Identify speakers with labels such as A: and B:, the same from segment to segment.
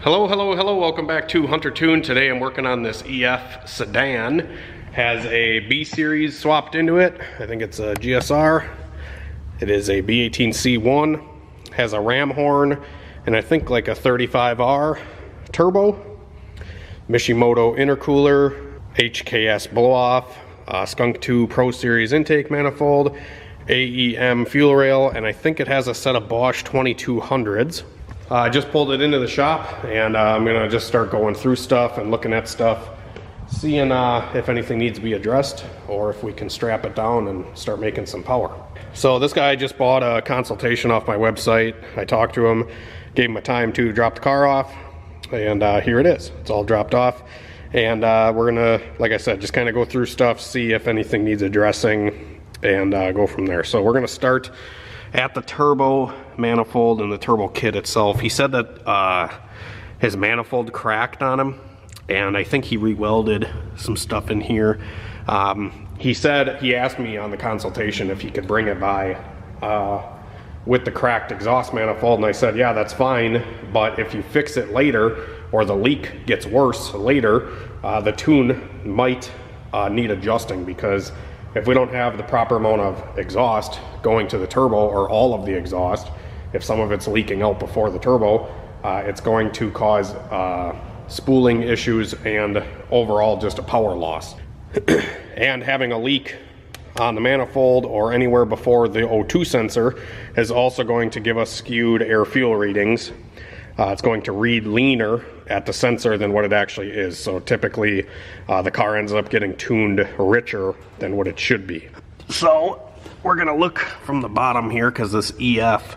A: Hello, hello, hello, welcome back to Hunter Tune. Today I'm working on this EF Sedan. Has a B series swapped into it. I think it's a GSR. It is a B18C1. Has a ram horn and I think like a 35R turbo. Mishimoto intercooler, HKS blow off, Skunk 2 Pro Series intake manifold, AEM fuel rail, and I think it has a set of Bosch 2200s. I just pulled it into the shop and I'm gonna just start going through stuff and looking at stuff, seeing if anything needs to be addressed or if we can strap it down and start making some power. So this guy just bought a consultation off my website. I talked to him, gave him a time to drop the car off, and here it is. It's all dropped off. And we're gonna, like I said, just kind of go through stuff, see if anything needs addressing, and go from there. So we're gonna start at the turbo manifold and the turbo kit itself. He said that his manifold cracked on him, and I think he re-welded some stuff in here. He said, he asked me on the consultation if he could bring it by with the cracked exhaust manifold, and I said, yeah, that's fine, but if you fix it later or the leak gets worse later, the tune might need adjusting, because if we don't have the proper amount of exhaust going to the turbo, or all of the exhaust, if some of it's leaking out before the turbo, it's going to cause spooling issues and overall just a power loss. And having a leak on the manifold or anywhere before the O2 sensor is also going to give us skewed air fuel readings. It's going to read leaner at the sensor than what it actually is. So typically the car ends up getting tuned richer than what it should be. So we're gonna look from the bottom here, because this EF,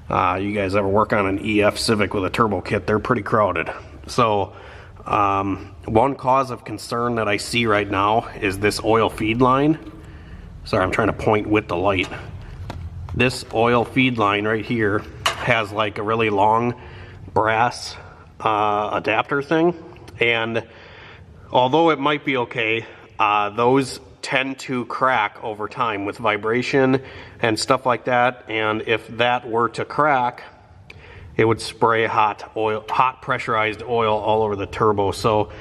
A: you guys ever work on an EF Civic with a turbo kit, they're pretty crowded. So one cause of concern that I see right now is this oil feed line. Sorry, I'm trying to point with the light. This oil feed line right here has like a really long brass adapter thing, and although it might be okay, those tend to crack over time with vibration and stuff like that, and if that were to crack, it would spray hot pressurized oil all over the turbo. So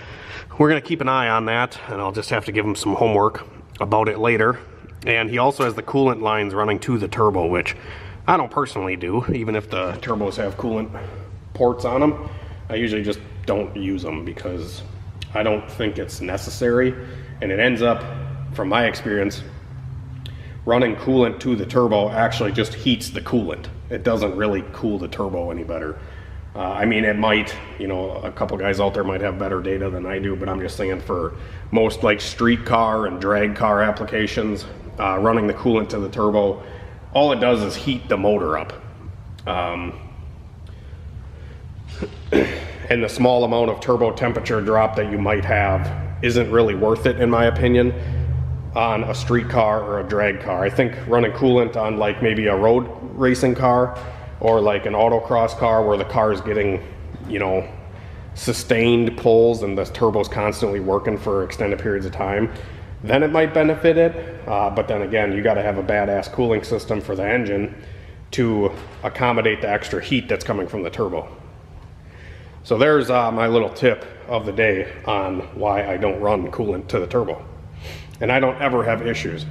A: we're going to keep an eye on that, and I'll just have to give him some homework about it later. And he also has the coolant lines running to the turbo, which I don't personally do. Even if the turbos have coolant ports on them, I usually just don't use them because I don't think it's necessary, and it ends up, from my experience, running coolant to the turbo actually just heats the coolant. It doesn't really cool the turbo any better. I mean, it might, you know, a couple guys out there might have better data than I do, but I'm just saying for most like street car and drag car applications, running the coolant to the turbo, all it does is heat the motor up. And the small amount of turbo temperature drop that you might have isn't really worth it, in my opinion, on a street car or a drag car. I think running coolant on like maybe a road racing car or like an autocross car where the car is getting, you know, sustained pulls and the turbo's constantly working for extended periods of time, then it might benefit it. But then again, you got to have a badass cooling system for the engine to accommodate the extra heat that's coming from the turbo. So there's my little tip of the day on why I don't run coolant to the turbo. And I don't ever have issues.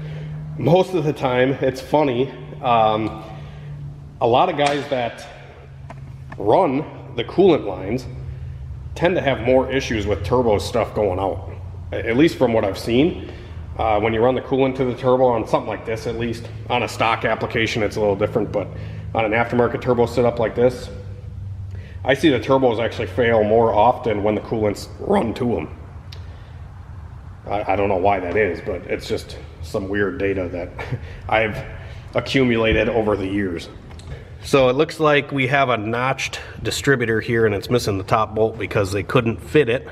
A: Most of the time, it's funny, a lot of guys that run the coolant lines tend to have more issues with turbo stuff going out, at least from what I've seen. When you run the coolant to the turbo on something like this, at least on a stock application it's a little different, but on an aftermarket turbo setup like this, I see the turbos actually fail more often when the coolant's run to them. I don't know why that is, but it's just some weird data that I've accumulated over the years. So it looks like we have a notched distributor here, and it's missing the top bolt because they couldn't fit it.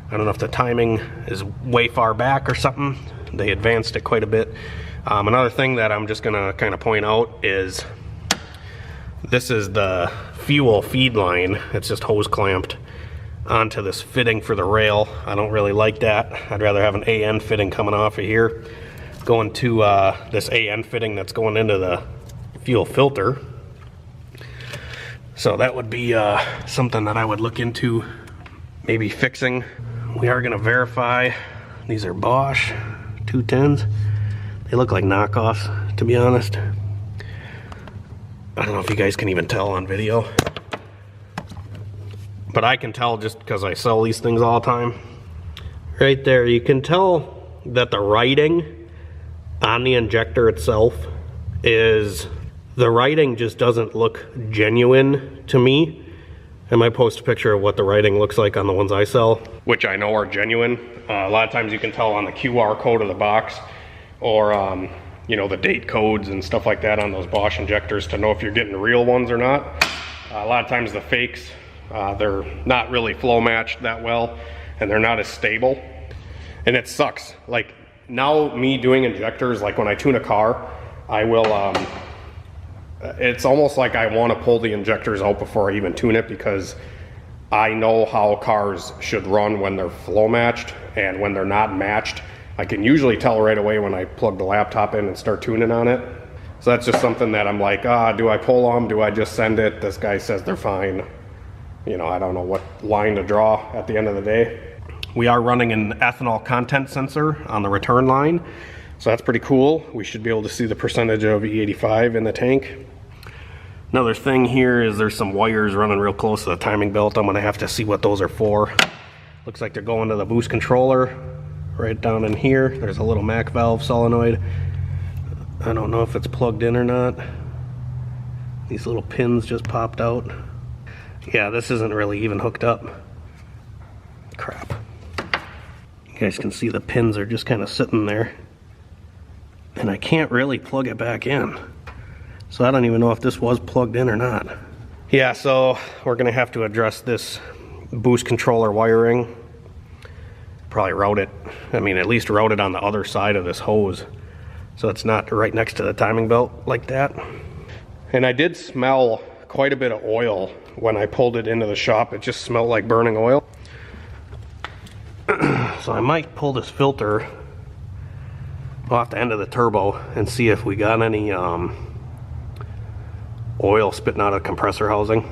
A: I don't know if the timing is way far back or something. They advanced it quite a bit. Another thing that I'm just gonna kind of point out is this is the fuel feed line. It's just hose clamped onto this fitting for the rail. I don't really like that. I'd rather have an AN fitting coming off of here going to this AN fitting that's going into the fuel filter. So that would be something that I would look into maybe fixing. We are gonna verify. These are Bosch 210s. They look like knockoffs, to be honest. I don't know if you guys can even tell on video, but I can tell just because I sell these things all the time. Right there, you can tell that the writing on the injector itself is, the writing just doesn't look genuine to me. I might post a picture of what the writing looks like on the ones I sell, which I know are genuine. A lot of times you can tell on the QR code of the box, or you know, the date codes and stuff like that on those Bosch injectors to know if you're getting real ones or not. A lot of times the fakes, they're not really flow matched that well, and they're not as stable, and it sucks. Like now, me doing injectors, like when I tune a car, I will, it's almost like I want to pull the injectors out before I even tune it, because I know how cars should run when they're flow matched, and when they're not matched, I can usually tell right away when I plug the laptop in and start tuning on it. So that's just something that I'm like, do I pull them? Do I just send it? This guy says they're fine. You know, I don't know what line to draw at the end of the day. We are running an ethanol content sensor on the return line, so that's pretty cool. We should be able to see the percentage of E85 in the tank. Another thing here is there's some wires running real close to the timing belt. I'm gonna have to see what those are for. Looks like they're going to the boost controller. Right down in here, there's a little Mac valve solenoid. I don't know if it's plugged in or not. These little pins just popped out. Yeah, this isn't really even hooked up. Crap. You guys can see the pins are just kind of sitting there. And I can't really plug it back in. So I don't even know if this was plugged in or not. Yeah, so we're gonna have to address this boost controller wiring. Probably route it, I mean, at least route it on the other side of this hose, so it's not right next to the timing belt like that. And I did smell quite a bit of oil when I pulled it into the shop. It just smelled like burning oil. So I might pull this filter off the end of the turbo and see if we got any oil spitting out of the compressor housing.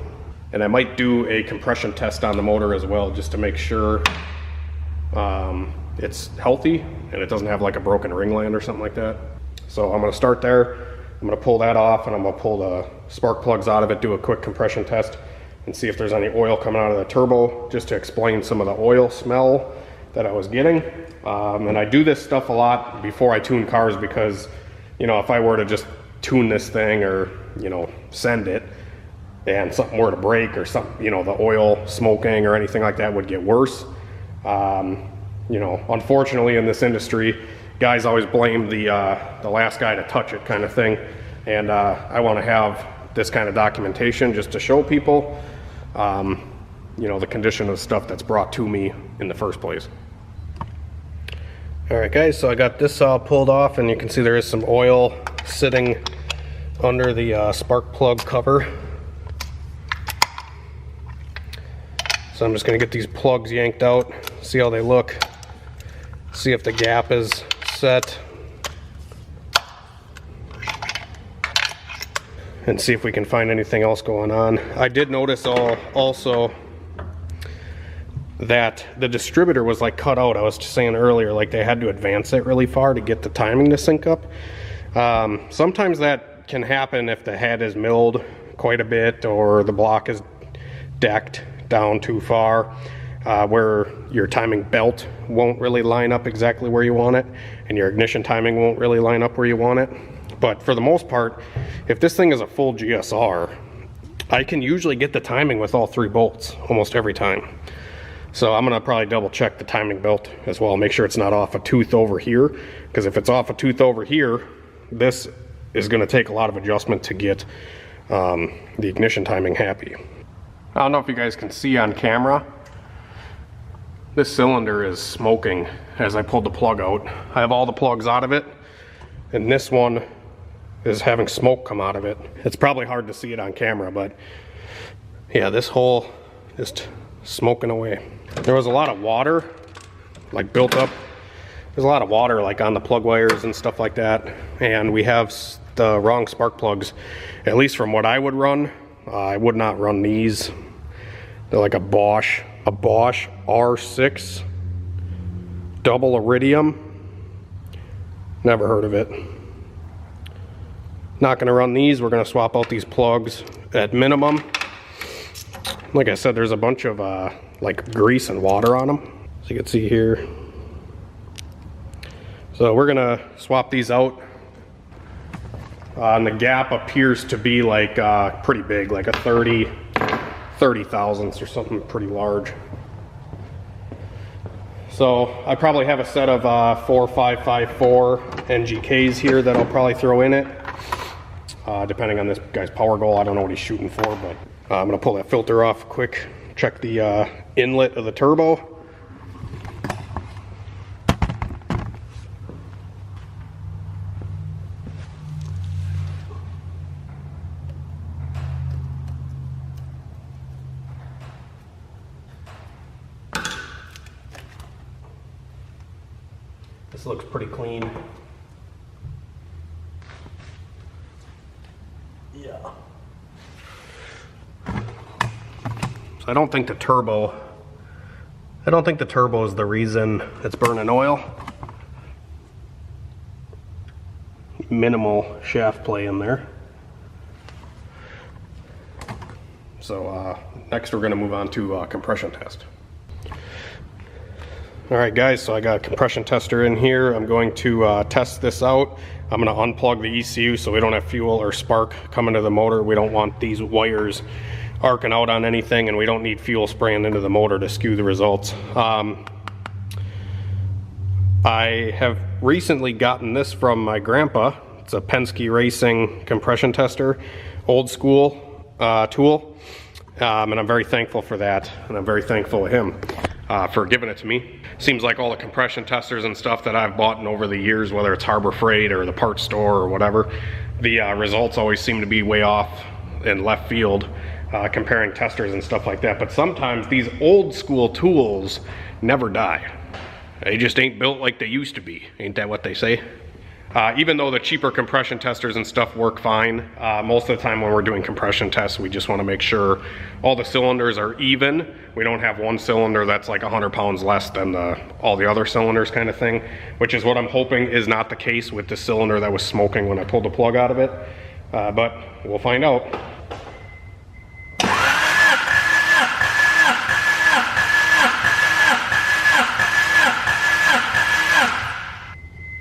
A: And I might do a compression test on the motor as well, just to make sure it's healthy and it doesn't have like a broken ring line or something like that. So I'm going to start there. I'm going to pull that off, and I'm going to pull the spark plugs out of it, do a quick compression test, and see if there's any oil coming out of the turbo, just to explain some of the oil smell that I was getting. And I do this stuff a lot before I tune cars, because, you know, if I were to just tune this thing, or, you know, send it, and something were to break, or something, you know, the oil smoking or anything like that would get worse. You know, unfortunately in this industry, guys always blame the last guy to touch it kind of thing. And I want to have this kind of documentation just to show people, you know, the condition of stuff that's brought to me in the first place. All right, guys, so I got this all pulled off, and you can see there is some oil sitting under the spark plug cover. So I'm just going to get these plugs yanked out, see how they look, see if the gap is set, and see if we can find anything else going on. I did notice also that the distributor was like cut out. I was just saying earlier, like they had to advance it really far to get the timing to sync up. Sometimes that can happen if the head is milled quite a bit, or the block is decked down too far, where your timing belt won't really line up exactly where you want it, and your ignition timing won't really line up where you want it. But for the most part, if this thing is a full GSR, I can usually get the timing with all 3 bolts almost every time. So I'm gonna probably double check the timing belt as well, make sure it's not off a tooth over here, because if it's off a tooth over here, this is gonna take a lot of adjustment to get the ignition timing happy. I don't know if you guys can see on camera, this cylinder is smoking as I pulled the plug out. I have all the plugs out of it, and this one is having smoke come out of it. It's probably hard to see it on camera, but yeah, this hole just smoking away. There was a lot of water like built up. There's a lot of water like on the plug wires and stuff like that, and we have the wrong spark plugs, at least from what I would run. I would not run these. They're like a Bosch R6 double iridium. Never heard of it. Not gonna run these. We're gonna swap out these plugs at minimum. Like I said, there's a bunch of like grease and water on them, as you can see here. So we're gonna swap these out. And the gap appears to be like pretty big, like a 30 thousandths or something pretty large. So I probably have a set of 4554 NGKs here that I'll probably throw in it, depending on this guy's power goal. I don't know what he's shooting for, but I'm gonna pull that filter off quick, check the inlet of the turbo. This looks pretty clean. Yeah. So I don't think the turbo is the reason it's burning oil. Minimal shaft play in there. So next we're going to move on to compression test. Alright guys, so I got a compression tester in here. I'm going to test this out. I'm going to unplug the ECU so we don't have fuel or spark coming to the motor. We don't want these wires arcing out on anything, and we don't need fuel spraying into the motor to skew the results. I have recently gotten this from my grandpa. It's a Penske Racing compression tester, old school tool, and I'm very thankful for that, and I'm very thankful to him for giving it to me. Seems like all the compression testers and stuff that I've bought over the years, whether it's Harbor Freight or the parts store or whatever, the results always seem to be way off in left field, comparing testers and stuff like that. But sometimes these old school tools never die. They just ain't built like they used to be. Ain't that what they say? Even though the cheaper compression testers and stuff work fine, most of the time when we're doing compression tests, we just want to make sure all the cylinders are even. We don't have one cylinder that's like 100 pounds less than all the other cylinders kind of thing, which is what I'm hoping is not the case with the cylinder that was smoking when I pulled the plug out of it. But we'll find out.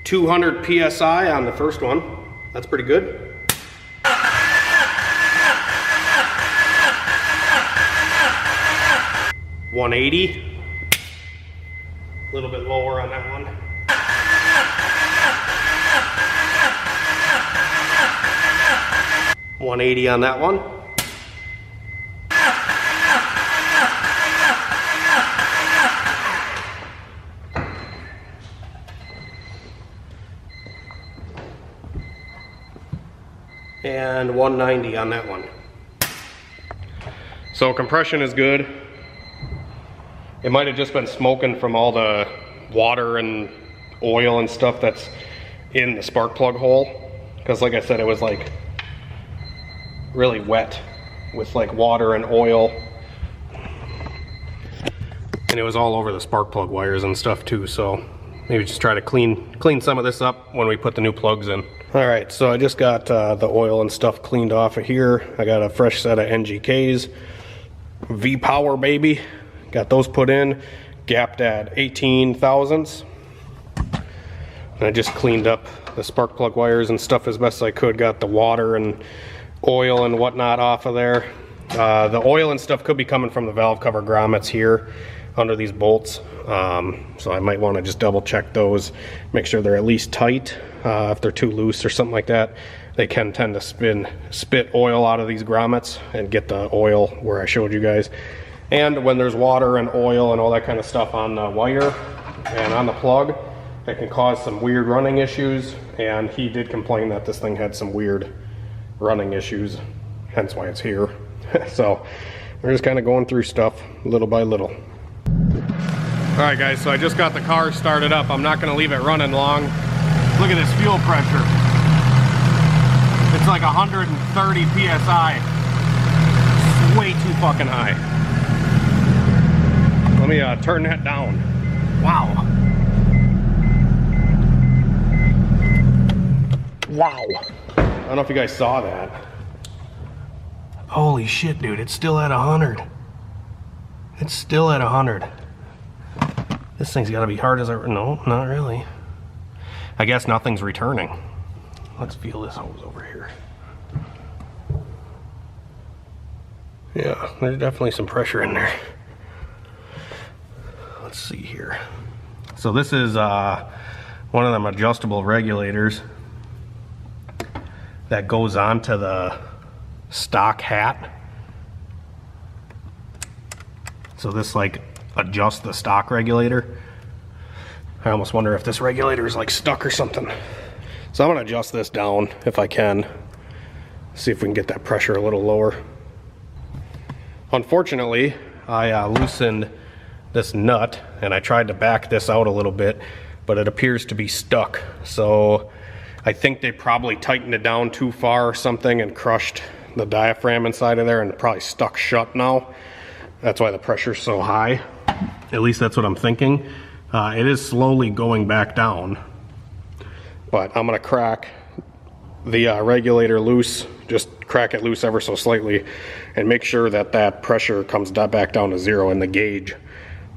A: 200 PSI on the first one. That's pretty good. $180. A little bit lower on that one. $180 on that one. And $190 on that one. So compression is good. It might have just been smoking from all the water and oil and stuff that's in the spark plug hole, because like I said, it was like really wet with like water and oil, and it was all over the spark plug wires and stuff too. So maybe just try to clean some of this up when we put the new plugs in. All right, so I just got the oil and stuff cleaned off of here. I got a fresh set of NGKs, V-Power baby. Got those put in, gapped at 18 thousandths. And I just cleaned up the spark plug wires and stuff as best I could. Got the water and oil and whatnot off of there. The oil and stuff could be coming from the valve cover grommets here under these bolts. So I might want to just double check those, make sure they're at least tight. If they're too loose or something like that, they can tend to spit oil out of these grommets and get the oil where I showed you guys. And when there's water and oil and all that kind of stuff on the wire and on the plug, it can cause some weird running issues. And he did complain that this thing had some weird running issues, hence why it's here. So we're just kind of going through stuff little by little. All right guys, so I just got the car started up. I'm not gonna leave it running long. Look at this fuel pressure. It's like 130 PSI. way too fucking high. Let me turn that down. Wow. Wow. I don't know if you guys saw that. Holy shit, dude, it's still at 100. It's still at 100. This thing's gotta be hard as I, no, not really. I guess nothing's returning. Let's feel this hose over here. Yeah, there's definitely some pressure in there. Let's see here. So this is one of them adjustable regulators that goes onto the stock hat. So this like adjusts the stock regulator. I almost wonder if this regulator is like stuck or something. So I'm gonna adjust this down if I can. See if we can get that pressure a little lower. Unfortunately, I loosened this nut and I tried to back this out a little bit, but it appears to be stuck. So I think they probably tightened it down too far or something and crushed the diaphragm inside of there and probably stuck shut now. That's why the pressure's so high. At least that's what I'm thinking. It is slowly going back down, but I'm gonna crack the regulator loose, just crack it loose ever so slightly and make sure that that pressure comes back down to zero in the gauge.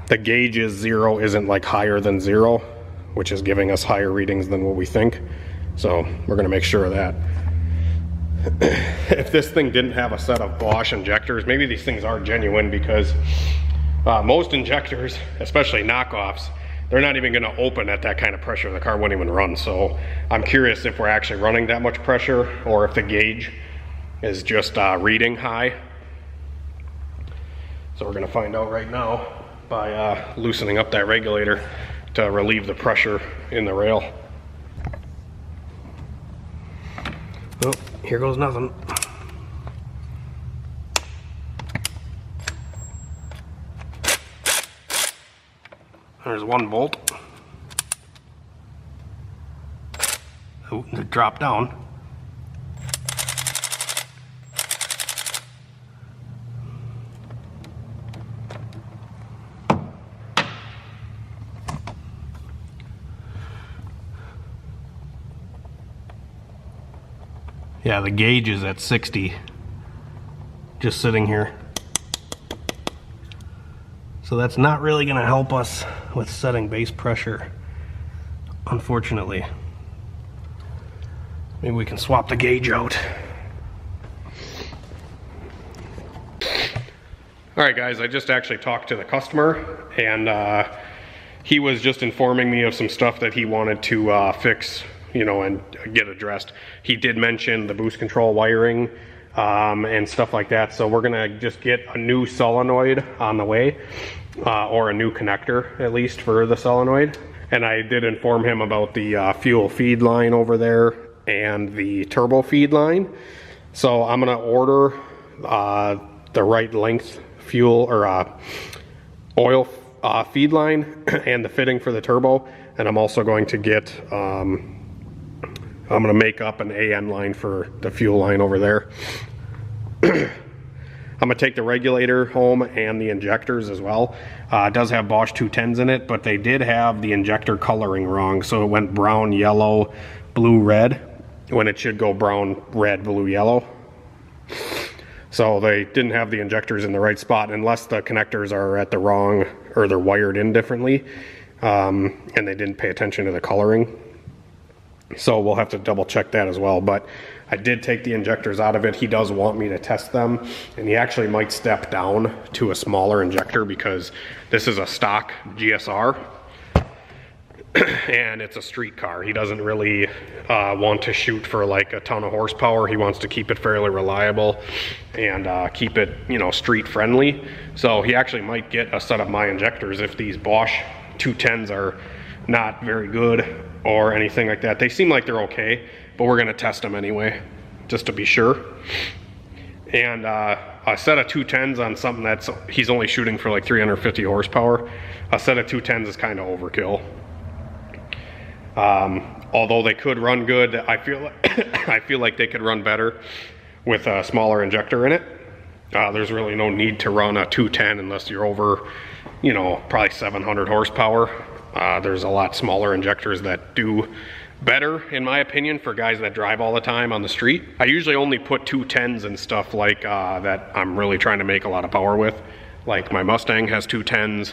A: The gauge is zero, isn't like higher than zero, which is giving us higher readings than what we think. So we're gonna make sure of that. If this thing didn't have a set of Bosch injectors, maybe these things are genuine, because most injectors, especially knockoffs, they're not even gonna open at that kind of pressure. The car wouldn't even run. So I'm curious if we're actually running that much pressure or if the gauge is just reading high. So we're gonna find out right now by loosening up that regulator to relieve the pressure in the rail. Oh, here goes nothing. There's one bolt. Oh, it dropped down. Yeah, the gauge is at 60, just sitting here. So that's not really gonna help us with setting base pressure, unfortunately. Maybe we can swap the gauge out. All right, guys, I just actually talked to the customer, and he was just informing me of some stuff that he wanted to fix, you know, and get addressed. He did mention the boost control wiring and stuff like that. So we're gonna just get a new solenoid on the way, or a new connector at least for the solenoid. And I did inform him about the fuel feed line over there and the turbo feed line. So I'm gonna order the right length fuel or oil feed line and the fitting for the turbo. And I'm also going to get I'm gonna make up an AN line for the fuel line over there. I'm gonna take the regulator home and the injectors as well. It does have Bosch 210s in it, but they did have the injector coloring wrong. So it went brown, yellow, blue, red, when it should go brown, red, blue, yellow. So they didn't have the injectors in the right spot, unless the connectors are at the wrong, or they're wired in differently, and they didn't pay attention to the coloring. So we'll have to double check that as well. But I did take the injectors out of it. He does want me to test them, and he actually might step down to a smaller injector because this is a stock GSR and it's a street car. He doesn't really want to shoot for like a ton of horsepower. He wants to keep it fairly reliable and keep it, you know, street friendly. So he actually might get a set of my injectors if these Bosch 210s are not very good or anything like that. They seem like they're okay, but we're gonna test them anyway, just to be sure. And a set of 210s on something that's, he's only shooting for like 350 horsepower. A set of 210s is kind of overkill. Although they could run good, I feel like, I feel like they could run better with a smaller injector in it. There's really no need to run a 210 unless you're over, you know, probably 700 horsepower. There's a lot smaller injectors that do better, in my opinion, for guys that drive all the time on the street. I usually only put 210s and stuff like that I'm really trying to make a lot of power with. Like my Mustang has 210s,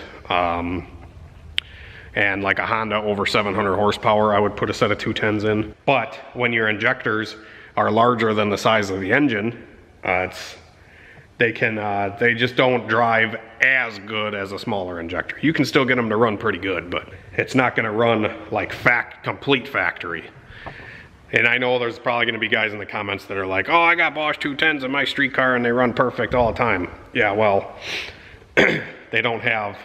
A: and like a Honda over 700 horsepower, I would put a set of 210s in. But when your injectors are larger than the size of the engine, they just don't drive as good as a smaller injector. You can still get them to run pretty good, but it's not gonna run like complete factory. And I know there's probably gonna be guys in the comments that are like, oh, I got Bosch 210s in my street car and they run perfect all the time. Yeah, well, they don't have,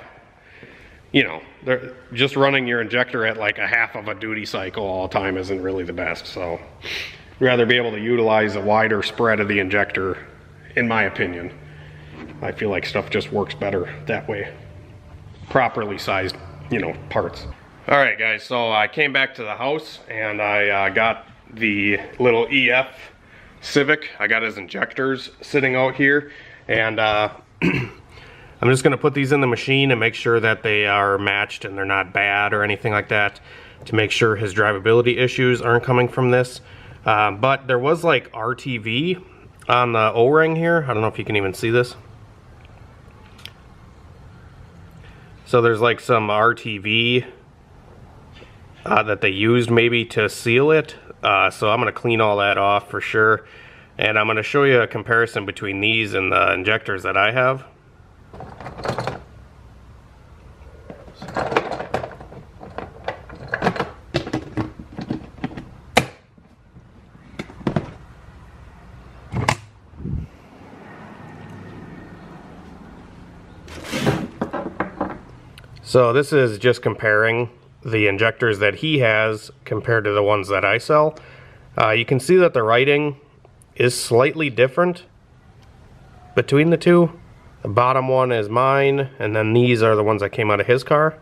A: you know, they're just running your injector at like a half of a duty cycle all the time isn't really the best. So I'd rather be able to utilize a wider spread of the injector, in my opinion. I feel like stuff just works better that way. Properly sized, you know, parts. All right, guys, so I came back to the house and I got the little EF Civic. I got his injectors sitting out here, and I'm just gonna put these in the machine and make sure that they are matched and they're not bad or anything like that, to make sure his drivability issues aren't coming from this. But there was like RTV on the O-ring here. I don't know if you can even see this. So there's like some RTV that they used maybe to seal it. So I'm gonna clean all that off for sure. And I'm gonna show you a comparison between these and the injectors that I have. So this is just comparing the injectors that he has compared to the ones that I sell. You can see that the writing is slightly different between the two. The bottom one is mine, and then these are the ones that came out of his car.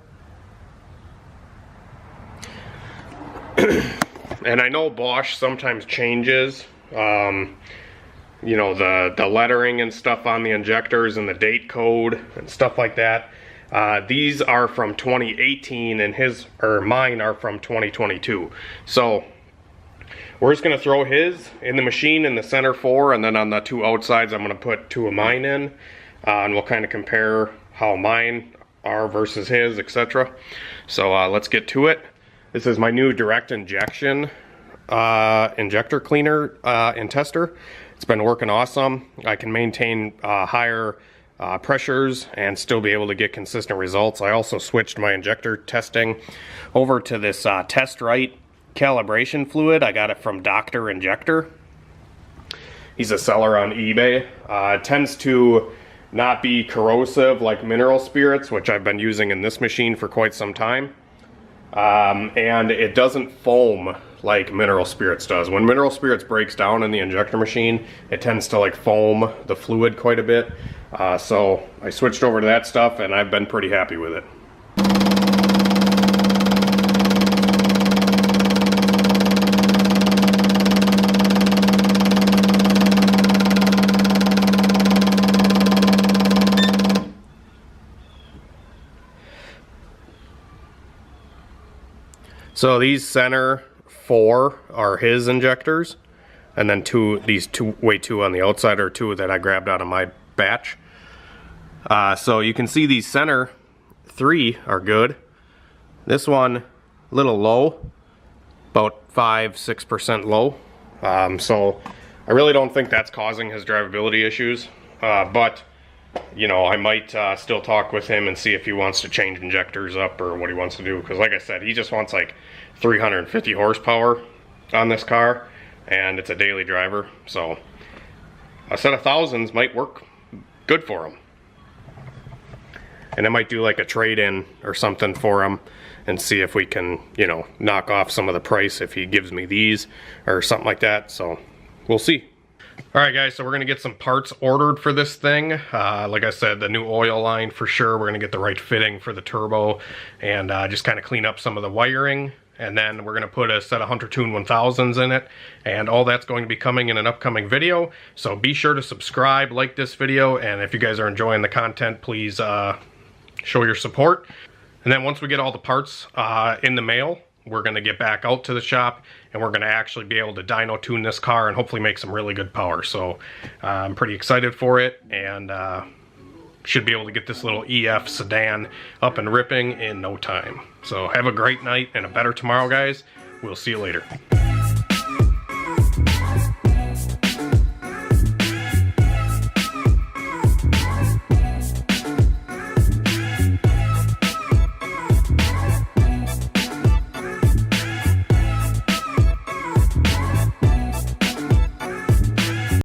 A: And I know Bosch sometimes changes, you know, the lettering and stuff on the injectors and the date code and stuff like that. These are from 2018 and mine are from 2022. So we're just gonna throw his in the machine in the center 4, and then on the 2 outsides I'm gonna put 2 of mine in, and we'll kind of compare how mine are versus his, etc. So let's get to it. This is my new direct injection injector cleaner and tester. It's been working awesome. I can maintain higher pressures and still be able to get consistent results. I also switched my injector testing over to this Test Right calibration fluid. I got it from Dr. Injector. He's a seller on eBay. It tends to not be corrosive like mineral spirits, which I've been using in this machine for quite some time. And it doesn't foam like mineral spirits does. When mineral spirits breaks down in the injector machine, it tends to like foam the fluid quite a bit. So I switched over to that stuff and I've been pretty happy with it. So these center 4 are his injectors, and then these two on the outside are 2 that I grabbed out of my batch. So you can see these center 3 are good. This one, a little low, about 5-6% low. So I really don't think that's causing his drivability issues, but you know, I might still talk with him and see if he wants to change injectors up or what he wants to do, because like I said, he just wants like 350 horsepower on this car, and it's a daily driver, so a set of thousands might work good for him. And I might do like a trade-in or something for him and see if we can, you know, knock off some of the price if he gives me these or something like that, so we'll see. Alright guys, so we're going to get some parts ordered for this thing. Like I said, the new oil line for sure. We're going to get the right fitting for the turbo and just kind of clean up some of the wiring and then we're going to put a set of Hunter Tune 1000s in it, and all that's going to be coming in an upcoming video. So be sure to subscribe, like this video, and if you guys are enjoying the content, please show your support. And then once we get all the parts in the mail, we're going to get back out to the shop, and we're going to actually be able to dyno tune this car and hopefully make some really good power. So I'm pretty excited for it, and should be able to get this little EF sedan up and ripping in no time. So have a great night and a better tomorrow, guys. We'll see you later.